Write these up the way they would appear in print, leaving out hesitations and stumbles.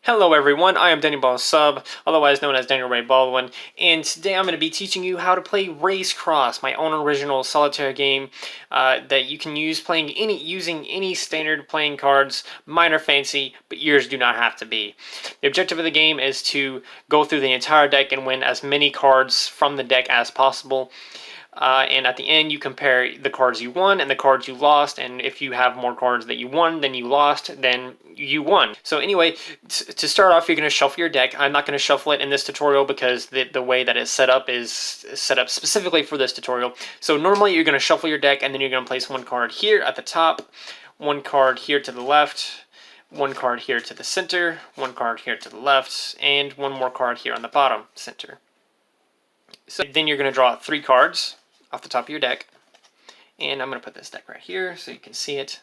Hello everyone, I am Daniel Ball Sub, otherwise known as Daniel Ray Baldwin, and today I'm going to be teaching you how to play Race Cross, my own original solitaire game that you can use using any standard playing cards. Mine are fancy, but yours do not have to be. The objective of the game is to go through the entire deck and win as many cards from the deck as possible. And at the end, you compare the cards you won and the cards you lost. And if you have more cards that you won than you lost, then you won. So anyway, to start off, you're going to shuffle your deck. I'm not going to shuffle it in this tutorial because the way that it's set up is set up specifically for this tutorial. So normally you're going to shuffle your deck and then you're going to place one card here at the top, one card here to the left, one card here to the center, one card here to the left, and one more card here on the bottom center. So then you're going to draw 3 cards off the top of your deck, and I'm going to put this deck right here so you can see it.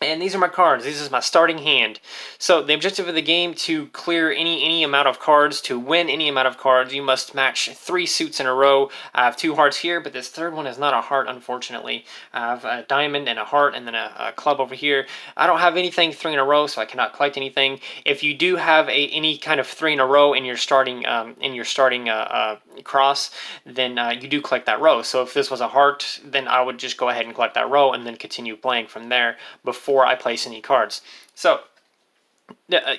And these are my cards. This is my starting hand. So the objective of the game, to clear any amount of cards, to win any amount of cards, you must match 3 suits in a row. I have 2 hearts here, but this third one is not a heart, unfortunately. I have a diamond and a heart, and then a club over here. I don't have anything 3 in a row, so I cannot collect anything. If you do have any kind of 3 in a row in your starting cross, then you do collect that row. So if this was a heart, then I would just go ahead and collect that row and then continue playing from there before I place any cards. So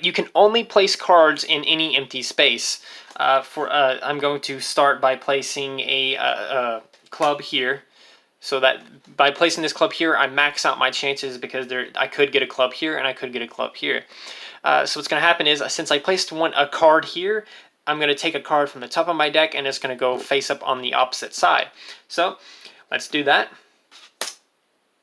you can only place cards in any empty space. I'm going to start by placing a club here. So that by placing this club here, I max out my chances because I could get a club here and I could get a club here. So what's going to happen is, since I placed a card here, I'm going to take a card from the top of my deck and it's going to go face up on the opposite side. So let's do that.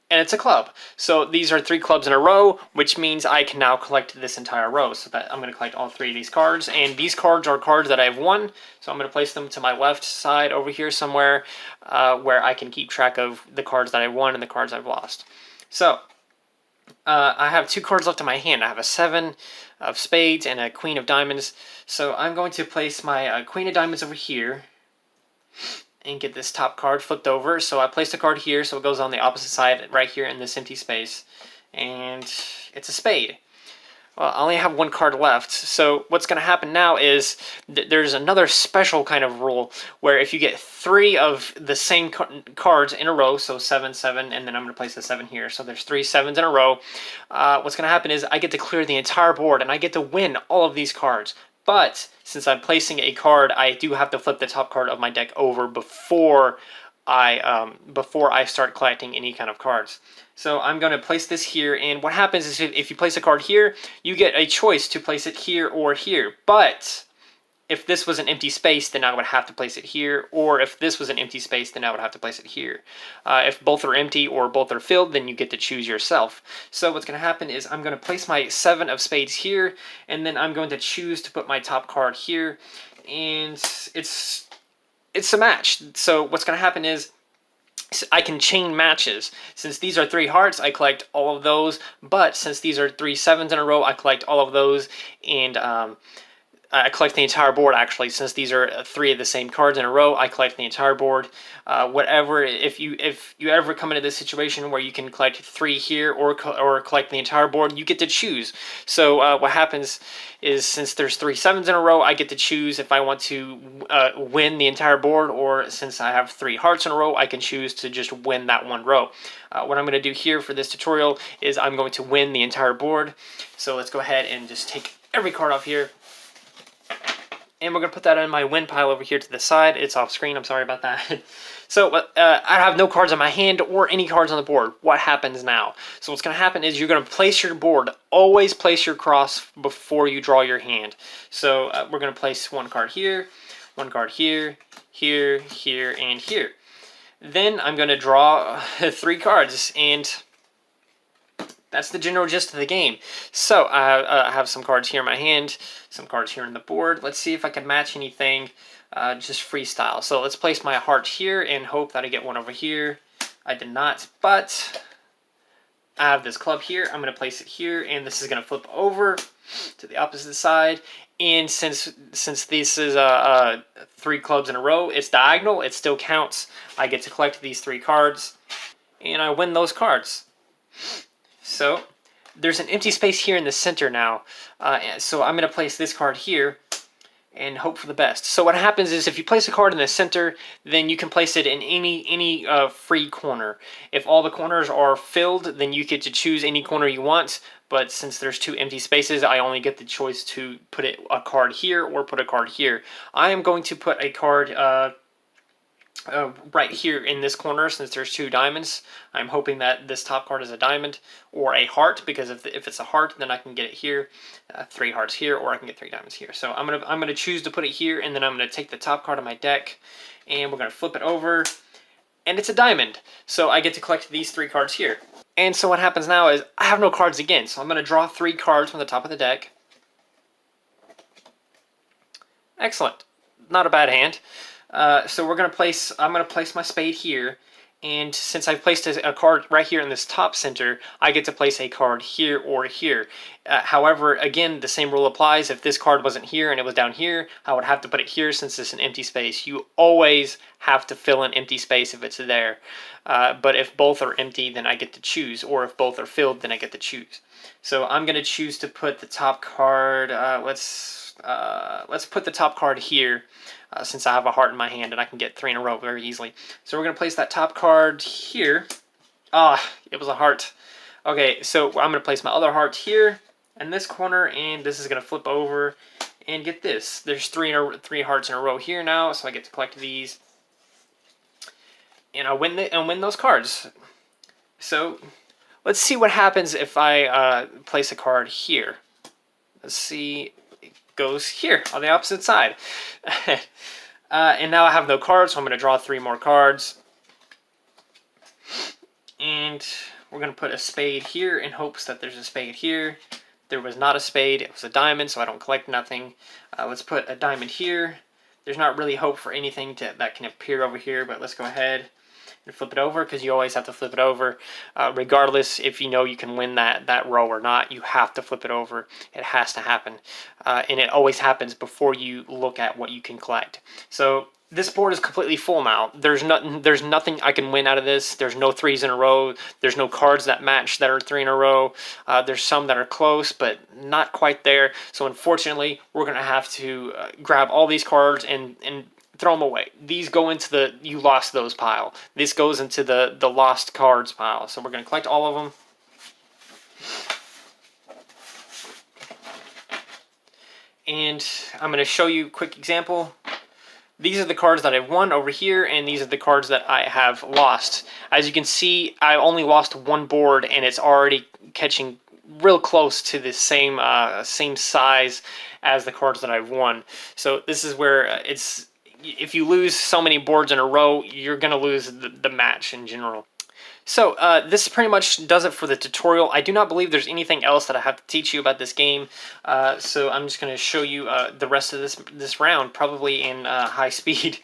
And it's a club. So these are 3 clubs in a row, which means I can now collect this entire row. So that I'm going to collect all 3 of these cards. And these cards are cards that I've won. So I'm going to place them to my left side over here somewhere where I can keep track of the cards that I won and the cards I've lost. So I have 2 cards left in my hand. I have a 7 of spades and a queen of diamonds. So I'm going to place my queen of diamonds over here and get this top card flipped over. So I placed a card here, so it goes on the opposite side right here in this empty space. And it's a spade. Well, I only have 1 card left. So what's going to happen now is there's another special kind of rule where if you get 3 of the same cards in a row, so 7, 7, and then I'm going to place the 7 here. So there's 3 7s in a row. What's going to happen is I get to clear the entire board and I get to win all of these cards. But since I'm placing a card, I do have to flip the top card of my deck over before I start collecting any kind of cards. So I'm going to place this here, and what happens is if you place a card here, you get a choice to place it here or here. But if this was an empty space, then I would have to place it here, or if this was an empty space, then I would have to place it here. If both are empty or both are filled, then you get to choose yourself. So what's going to happen is I'm going to place my 7 of spades here, and then I'm going to choose to put my top card here, and it's a match. So what's going to happen is I can chain matches. Since these are 3 hearts, I collect all of those, but since these are 3 7s in a row, I collect all of those, and I collect the entire board, actually. Since these are 3 of the same cards in a row, I collect the entire board. Whatever, if you ever come into this situation where you can collect 3 here or collect the entire board, you get to choose. So what happens is, since there's 3 7s in a row, I get to choose if I want to win the entire board, or since I have 3 hearts in a row, I can choose to just win that one row. What I'm going to do here for this tutorial is I'm going to win the entire board. So let's go ahead and just take every card off here. And we're going to put that in my win pile over here to the side. It's off screen. I'm sorry about that. So I have no cards on my hand or any cards on the board. What happens now? So what's going to happen is you're going to place your board. Always place your cross before you draw your hand. So we're going to place 1 card here, 1 card here, here, here, and here. Then I'm going to draw 3 cards, and that's the general gist of the game. So I have some cards here in my hand, some cards here on the board. Let's see if I can match anything, just freestyle. So let's place my heart here and hope that I get one over here. I did not, but I have this club here. I'm going to place it here, and this is going to flip over to the opposite side. And since this is 3 clubs in a row, it's diagonal. It still counts. I get to collect these 3 cards, and I win those cards. So there's an empty space here in the center now. So I'm going to place this card here and hope for the best. So what happens is if you place a card in the center, then you can place it in any free corner. If all the corners are filled, then you get to choose any corner you want. But since there's 2 empty spaces, I only get the choice to put a card here or put a card here. I am going to put a card right here in this corner since there's 2 diamonds. I'm hoping that this top card is a diamond or a heart, because if it's a heart, then I can get it here, 3 hearts here, or I can get 3 diamonds here. So I'm gonna choose to put it here, and then I'm gonna take the top card of my deck, and we're gonna flip it over, and it's a diamond. So I get to collect these 3 cards here. And so what happens now is I have no cards again, so I'm gonna draw 3 cards from the top of the deck. Excellent, not a bad hand. So I'm going to place my spade here, and since I've placed a card right here in this top center, I get to place a card here or here. However, again, the same rule applies. If this card wasn't here and it was down here, I would have to put it here since it's an empty space. You always have to fill an empty space if it's there. But if both are empty, then I get to choose, or if both are filled, then I get to choose. So I'm going to choose to put the top card, let's put the top card here, since I have a heart in my hand and I can get 3 in a row very easily. So we're going to place that top card here. It was a heart. Okay, so I'm going to place my other heart here in this corner, and this is going to flip over and get this. There's 3 hearts in a row here now, so I get to collect these. And I win those cards. So let's see what happens if I place a card here. Let's see. Goes here on the opposite side. And now I have no cards, so I'm going to draw 3 more cards. And we're going to put a spade here in hopes that there's a spade here. There was not a spade, it was a diamond, so I don't collect nothing. Let's put a diamond here. There's not really hope for anything that can appear over here, but let's go ahead and flip it over, because you always have to flip it over. Regardless if you know you can win that row or not, you have to flip it over. It has to happen. And it always happens before you look at what you can collect. So this board is completely full now. There's nothing I can win out of this. There's no 3s in a row. There's no cards that match that are 3 in a row. There's some that are close, but not quite there. So unfortunately, we're going to have to grab all these cards and throw them away. These go into the you lost those pile. This goes into the lost cards pile. So we're going to collect all of them. And I'm going to show you a quick example. These are the cards that I've won over here, and these are the cards that I have lost. As you can see, I only lost 1 board, and it's already catching real close to the same size as the cards that I've won. So this is where if you lose so many boards in a row, you're going to lose the match in general. So this pretty much does it for the tutorial. I do not believe there's anything else that I have to teach you about this game. So I'm just going to show you the rest of this round, probably in high speed.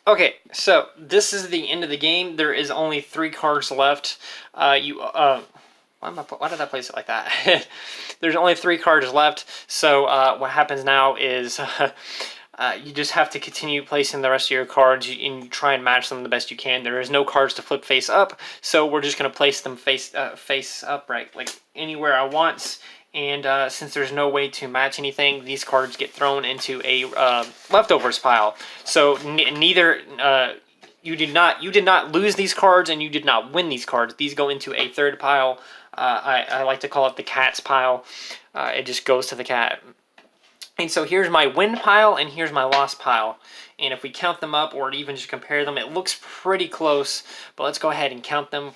Okay, so this is the end of the game. There is only 3 cards left. Why did I place it like that? There's only 3 cards left. So what happens now is you just have to continue placing the rest of your cards and try and match them the best you can. There is no cards to flip face up, so we're just going to place them face upright, like anywhere I want. And since there's no way to match anything, these cards get thrown into a leftovers pile. So neither you did not lose these cards, and you did not win these cards. These go into a third pile. I like to call it the cat's pile. It just goes to the cat. And so here's my win pile, and here's my loss pile. And if we count them up, or even just compare them, it looks pretty close. But let's go ahead and count them.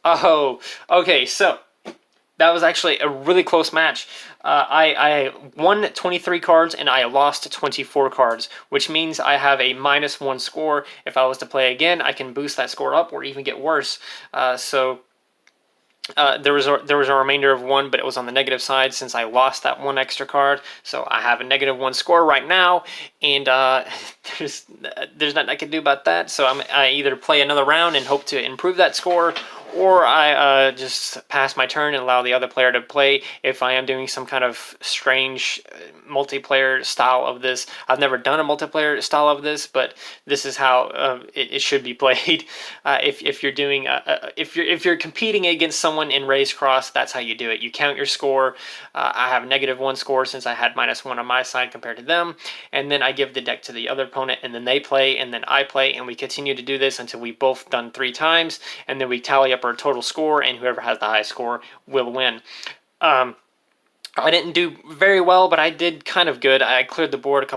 Oh, okay, so That was actually a really close match. I won 23 cards and I lost 24 cards, which means I have a -1 score. If I was to play again, I can boost that score up or even get worse. There was a remainder of 1, but it was on the negative side since I lost that 1 extra card. So I have a -1 score right now, and there's nothing I can do about that. So I either play another round and hope to improve that score, or I just pass my turn and allow the other player to play. If I am doing some kind of strange multiplayer style of this, I've never done a multiplayer style of this, but this is how it should be played. If you're doing if you're competing against someone in race cross, that's how you do it. You count your score. I have a -1 score since I had -1 on my side compared to them, and then I give the deck to the other opponent, and then they play, and then I play, and we continue to do this until we've both done 3 times, and then we tally up our total score, and whoever has the highest score will win. I didn't do very well, but I did kind of good. I cleared the board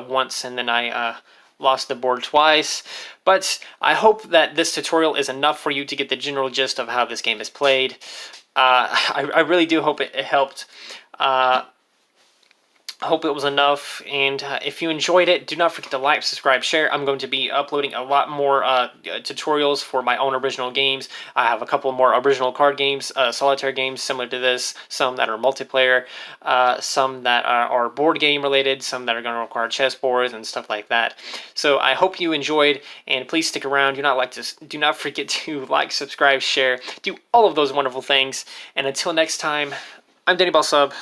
once, and then I lost the board twice. But I hope that this tutorial is enough for you to get the general gist of how this game is played. I really do hope it helped. I hope it was enough, and if you enjoyed it, do not forget to like, subscribe, share. I'm going to be uploading a lot more tutorials for my own original games. I have a couple more original card games, solitaire games similar to this, some that are multiplayer, some that are board game related, some that are going to require chessboards and stuff like that. So I hope you enjoyed, and please stick around. Do not forget to like, subscribe, share, do all of those wonderful things. And until next time, I'm Danny Ball Sub.